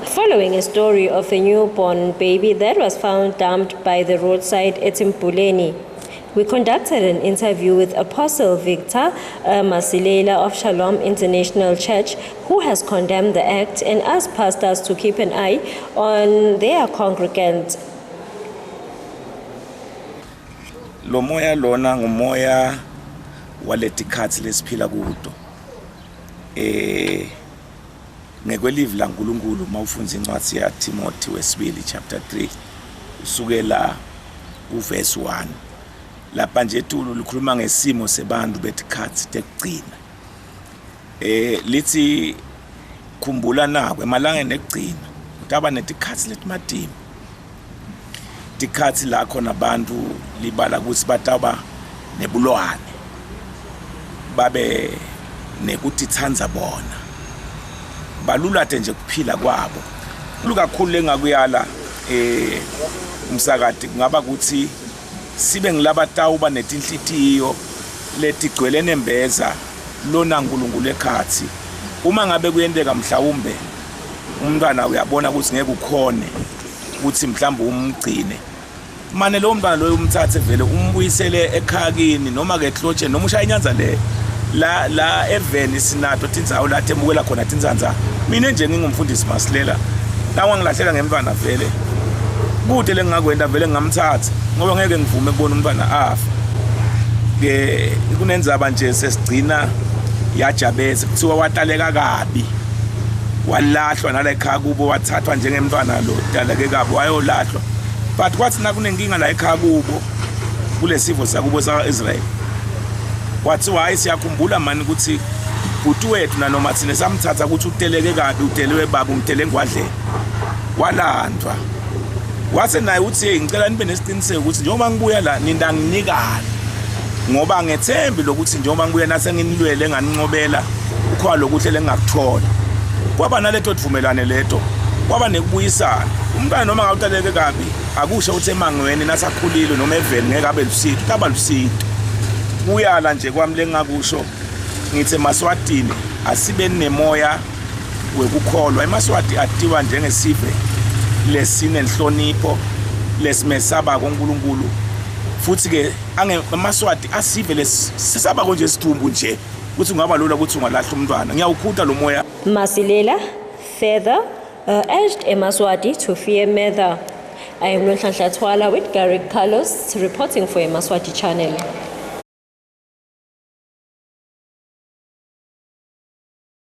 Following a story of a newborn baby that was found dumped by the roadside at Mbhuleni, we conducted an interview with Apostle Victor Masilela of Shalom International Church, who has condemned the act and asked pastors to keep an eye on their congregants. Lo moya lona ngumoya waletikhathi lesiphila kudo. Ngekwelivi laNkulunkulu mawufunza incwadi ya Timothy wesibili chapter 3 usukela uverse 1. Lapha nje etulu likhuluma ngesimo sebantu betikhathi tekugcina. Lithi khumbula nakwe emalangeni ekugcina utaba netikhathi letimatima. Tikhathi la khona abantu libala ukuthi bataba nebulwane. Babe nekutithanza bona. Balulate nje kuphila kwabo. Lukakhulu engakuyala umsakati ngaba ukuthi sibe ngilabatawu netinhlitiyo letigcwele nembeza lona uNkulunkulu ekhathi. Uma ngabe kuyendeka mhlawumbe umntwana uyabona ukuthi ngeke ukhone ukuthi mhlawumbe umgcine. Mane lo mntwana loyo umthathe vele umbuyisele ekhakini noma ke ehlotsheni noma ushaya inyanza le la eveni sinato tinzawo la temukela khona tinzanza. Mina nje ngingumfundisi Masilela lawa ngilahlela ngemntwana vele kude lengakwenda vele ngamthatha ngoba ngeke ngivume ukubona umntwana afa. Ke kunenzaba nje sesigcina yajabeze kuthiwa wataleka kabi walahlwa nala ekhaya kubo wathathwa njengemntwana lo daleke kabi wayolahlwa. But kwathi nakunenkinga la ekhaya kubo kulesifo sakubo saIsrael wathiwa hayi siyakhumbula mani ukuthi uthi wethu na noma thina samthatha ukuthi uteleke kabi utelewe baba umtele ngwadle walandwa wase naye uthi ngicela nibe nesiqiniseko ukuthi njengoba ngibuya la ninda nginikana ngoba ngethembi lokuthi njengoba ngibuya nase nginilwele nganinqobela ukho lokuhle lengakuthola kwaba naletho thumelane leto kwaba nekubuyisana umntwana noma ngawuteleke kabi akusho ukuthi emangweni nasakhulile noma eveni ngeke abe lusito kaba lusito kuyala nje kwami lengakusho ngithi eMaswatini asibe nemoya wekukholwa. eMaswati atiwa njengesive lesinenhlonipho lesimesaba koNkulunkulu futhi ke eMaswati asive lesisaba konje isithumbu nje ukuthi ungaba lula ukuthi ungalahla umntwana. Ngiyawukhutha lo moya. Masilela further urged eMaswati to fear Mother. I am Nhlanhla Thwala with Garrick Carlos reporting for eMaswati channel.